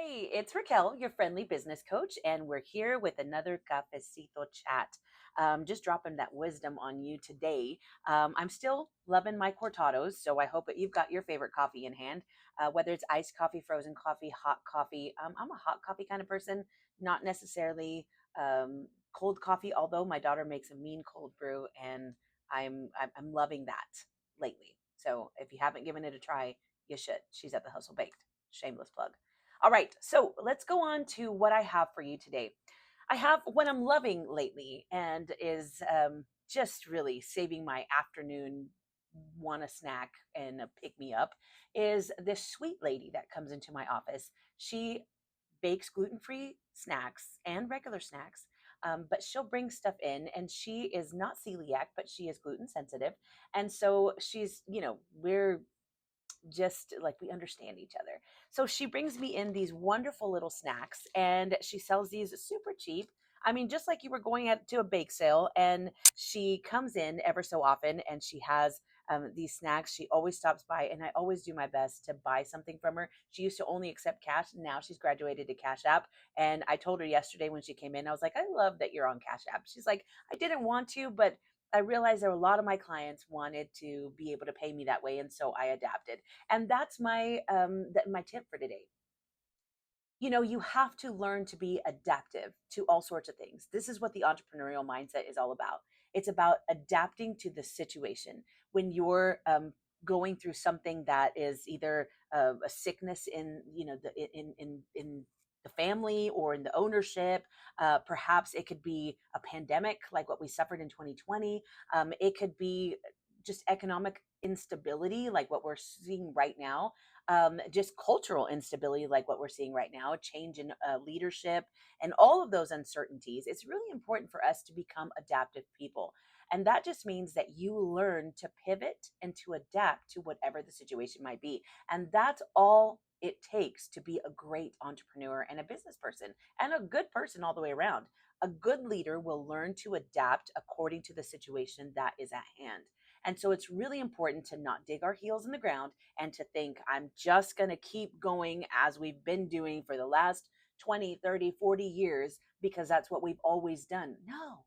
Hey, it's Raquel, your friendly business coach, and we're here with another Cafecito Chat. Just dropping that wisdom on you today. I'm still loving my cortados, so I hope that you've got your favorite coffee in hand, whether it's iced coffee, frozen coffee, hot coffee. I'm a hot coffee kind of person, not necessarily cold coffee, although my daughter makes a mean cold brew, and I'm loving that lately. So if you haven't given it a try, you should. She's at the Hustle Baked. Shameless plug. All right, so let's go on to what I have for you today. I have what I'm loving lately and is just really saving my afternoon want a snack and a pick me up is this sweet lady that comes into my office. She bakes gluten-free snacks and regular snacks, but she'll bring stuff in, and she is not celiac, but she is gluten sensitive. And so she's, we're just like we understand each other. So she brings me in these wonderful little snacks and she sells these super cheap. I mean, just like you were going to a bake sale, and she comes in ever so often and she has these snacks. She always stops by, and I always do my best to buy something from her. She used to only accept cash. Now she's graduated to Cash App. And I told her yesterday when she came in, I was like, I love that you're on Cash App. She's like, I didn't want to, but I realized there were a lot of my clients wanted to be able to pay me that way, and so I adapted. And that's my tip for today. You have to learn to be adaptive to all sorts of things. This is what the entrepreneurial mindset is all about. It's about adapting to the situation when you're going through something that is either a sickness in in the family or in the ownership. Perhaps it could be a pandemic like what we suffered in 2020. It could be just economic instability like what we're seeing right now, just cultural instability like what we're seeing right now, a change in leadership, and all of those uncertainties. It's really important for us to become adaptive people. And that just means that you learn to pivot and to adapt to whatever the situation might be. And that's all it takes to be a great entrepreneur and a business person and a good person all the way around. A good leader will learn to adapt according to the situation that is at hand. And so it's really important to not dig our heels in the ground and to think, I'm just going to keep going as we've been doing for the last 20, 30, 40 years because that's what we've always done. No,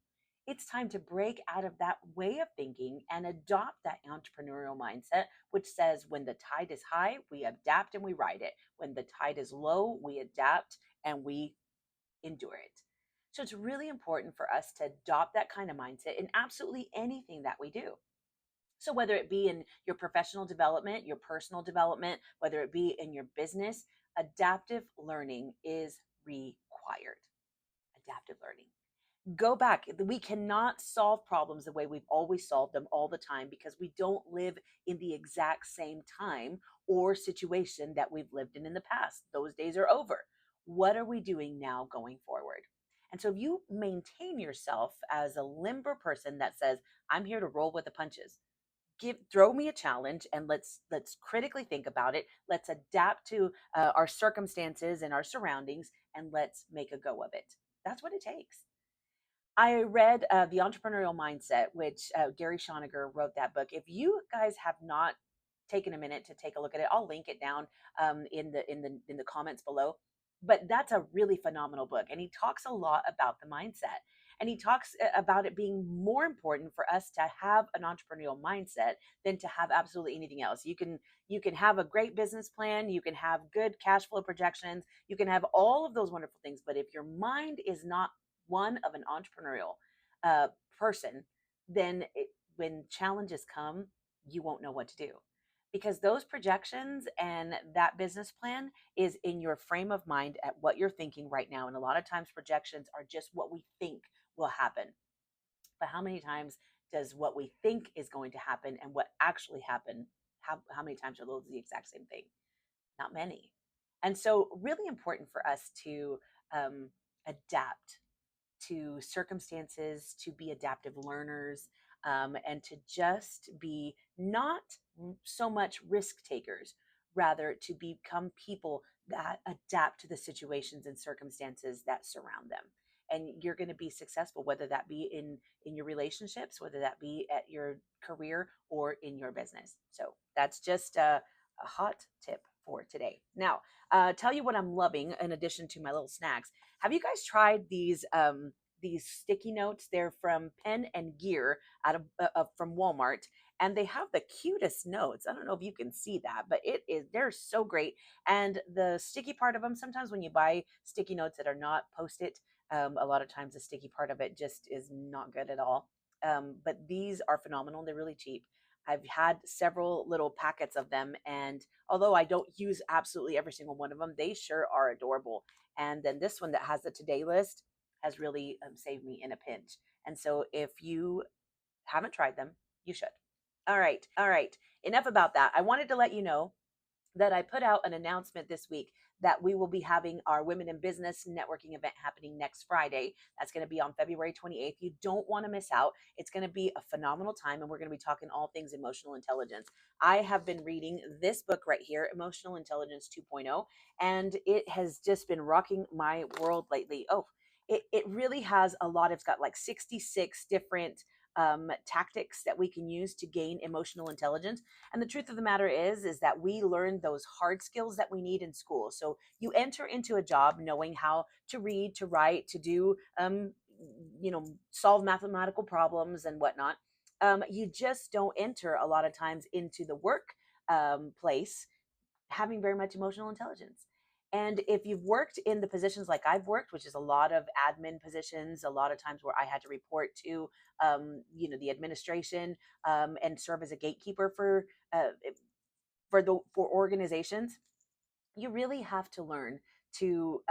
it's time to break out of that way of thinking and adopt that entrepreneurial mindset, which says when the tide is high, we adapt and we ride it. When the tide is low, we adapt and we endure it. So it's really important for us to adopt that kind of mindset in absolutely anything that we do. So, whether it be in your professional development, your personal development, whether it be in your business, adaptive learning is required. Adaptive learning. Go back. We cannot solve problems the way we've always solved them all the time because we don't live in the exact same time or situation that we've lived in the past. Those days are over. What are we doing now going forward? And so, if you maintain yourself as a limber person that says, I'm here to roll with the punches, throw me a challenge and let's critically think about it. Let's adapt to our circumstances and our surroundings, and let's make a go of it. That's what it takes. I read the Entrepreneurial Mindset, which Gary Shoniger wrote that book. If you guys have not taken a minute to take a look at it, I'll link it down in the comments below. But that's a really phenomenal book, and he talks a lot about the mindset. And he talks about it being more important for us to have an entrepreneurial mindset than to have absolutely anything else. You can have a great business plan, you can have good cash flow projections, you can have all of those wonderful things. But if your mind is not one of an entrepreneurial uh, person, then when challenges come, you won't know what to do because those projections and that business plan is in your frame of mind at what you're thinking right now. And a lot of times projections are just what we think will happen. But how many times does what we think is going to happen and what actually happened, how many times are those the exact same thing? Not many. And so really important for us to adapt to circumstances, to be adaptive learners, and to just be not so much risk takers, rather to become people that adapt to the situations and circumstances that surround them. And you're going to be successful, whether that be in your relationships, whether that be at your career or in your business. So that's just a hot tip for today. Now, tell you what I'm loving in addition to my little snacks. Have you guys tried these sticky notes? They're from Pen and Gear out of from Walmart, and they have the cutest notes. I don't know if you can see that, but they're so great. And the sticky part of them, sometimes when you buy sticky notes that are not post-it, a lot of times the sticky part of it just is not good at all. But these are phenomenal. They're really cheap. I've had several little packets of them, and although I don't use absolutely every single one of them, they sure are adorable. And then this one that has the today list has really saved me in a pinch. And so if you haven't tried them, you should. All right, all right. Enough about that. I wanted to let you know that I put out an announcement this week that we will be having our Women in Business networking event happening next Friday. That's going to be on February 28th. You don't want to miss out. It's going to be a phenomenal time, and we're going to be talking all things emotional intelligence. I have been reading this book right here, Emotional Intelligence 2.0, and it has just been rocking my world lately. Oh, it really has a lot. It's got like 66 different tactics that we can use to gain emotional intelligence. And the truth of the matter is that we learn those hard skills that we need in school. So you enter into a job knowing how to read, to write, to do, solve mathematical problems and whatnot. You just don't enter a lot of times into the work place having very much emotional intelligence. And if you've worked in the positions like I've worked, which is a lot of admin positions, a lot of times where I had to report to, the administration and serve as a gatekeeper for organizations, you really have to learn to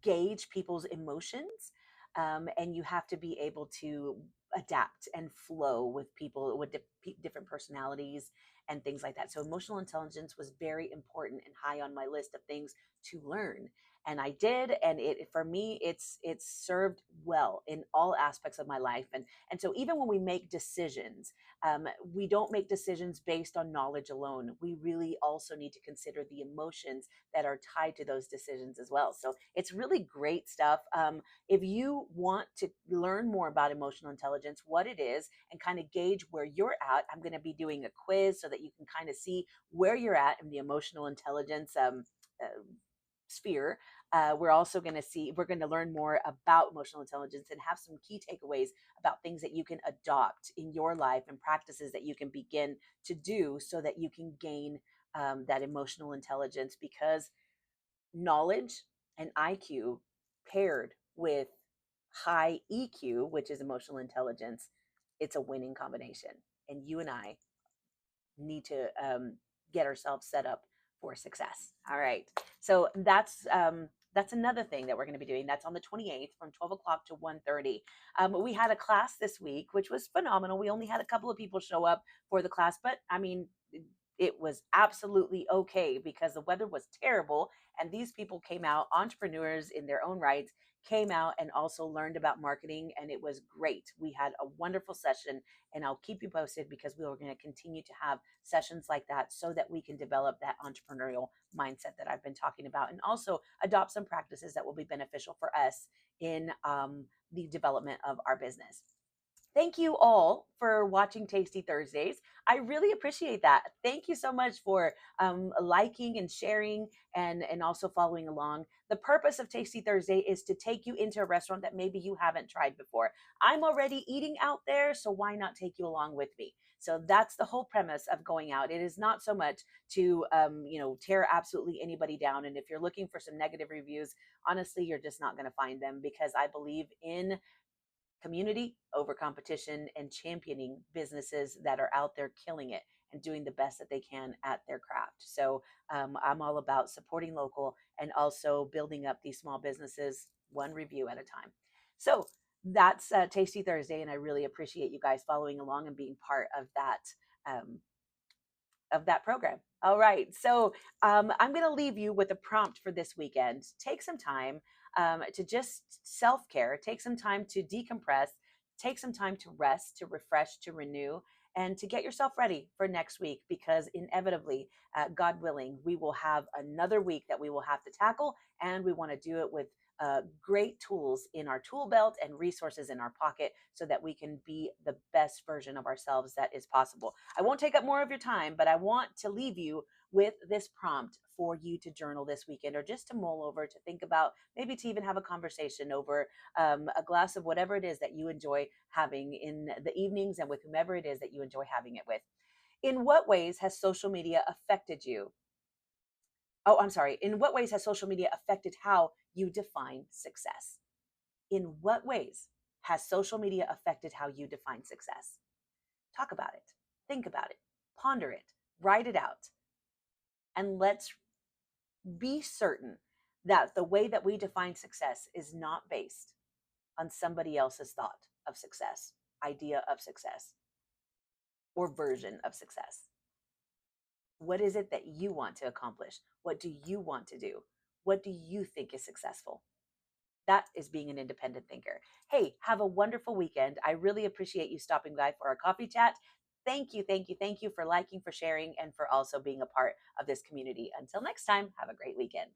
gauge people's emotions, and you have to be able to adapt and flow with people with different personalities and things like that. So emotional intelligence was very important and high on my list of things to learn, and I did. And it for me, it's served well in all aspects of my life. And so even when we make decisions, we don't make decisions based on knowledge alone. We really also need to consider the emotions that are tied to those decisions as well. So it's really great stuff. If you want to learn more about emotional intelligence, what it is, and kind of gauge where you're at, I'm going to be doing a quiz so that you can kind of see where you're at in the emotional intelligence sphere. We're going to learn more about emotional intelligence and have some key takeaways about things that you can adopt in your life and practices that you can begin to do so that you can gain that emotional intelligence, because knowledge and IQ paired with high EQ, which is emotional intelligence, it's a winning combination. And you and I need to get ourselves set up for success. All right. So that's another thing that we're going to be doing. That's on the 28th from 12 o'clock to 1:30. We had a class this week, which was phenomenal. We only had a couple of people show up for the class, but I mean, it was absolutely okay because the weather was terrible. And these people came out, entrepreneurs in their own rights, came out and also learned about marketing. And it was great. We had a wonderful session, and I'll keep you posted because we are going to continue to have sessions like that so that we can develop that entrepreneurial mindset that I've been talking about, and also adopt some practices that will be beneficial for us in the development of our business. Thank you all for watching Tasty Thursdays. I really appreciate that. Thank you so much for liking and sharing, and also following along. The purpose of Tasty Thursday is to take you into a restaurant that maybe you haven't tried before. I'm already eating out there, so why not take you along with me? So that's the whole premise of going out. It is not so much to tear absolutely anybody down. And if you're looking for some negative reviews, honestly, you're just not going to find them, because I believe in community over competition and championing businesses that are out there killing it and doing the best that they can at their craft. So I'm all about supporting local and also building up these small businesses one review at a time. So that's Tasty Thursday, and I really appreciate you guys following along and being part um, of that program. All right. So I'm going to leave you with a prompt for this weekend. Take some time to just self care, take some time to decompress, take some time to rest, to refresh, to renew, and to get yourself ready for next week, because inevitably, God willing, we will have another week that we will have to tackle, and we want to do it with great tools in our tool belt and resources in our pocket so that we can be the best version of ourselves that is possible. I won't take up more of your time, but I want to leave you with this prompt for you to journal this weekend, or just to mull over, to think about, maybe to even have a conversation over a glass of whatever it is that you enjoy having in the evenings, and with whomever it is that you enjoy having it with. In what ways has social media affected you? Oh, I'm sorry. In what ways has social media affected how you define success? In what ways has social media affected how you define success? Talk about it, think about it, ponder it, write it out, and let's be certain that the way that we define success is not based on somebody else's thought of success, idea of success, or version of success. What is it that you want to accomplish? What do you want to do? What do you think is successful? That is being an independent thinker. Hey, have a wonderful weekend. I really appreciate you stopping by for our coffee chat. Thank you, thank you, thank you for liking, for sharing, and for also being a part of this community. Until next time, have a great weekend.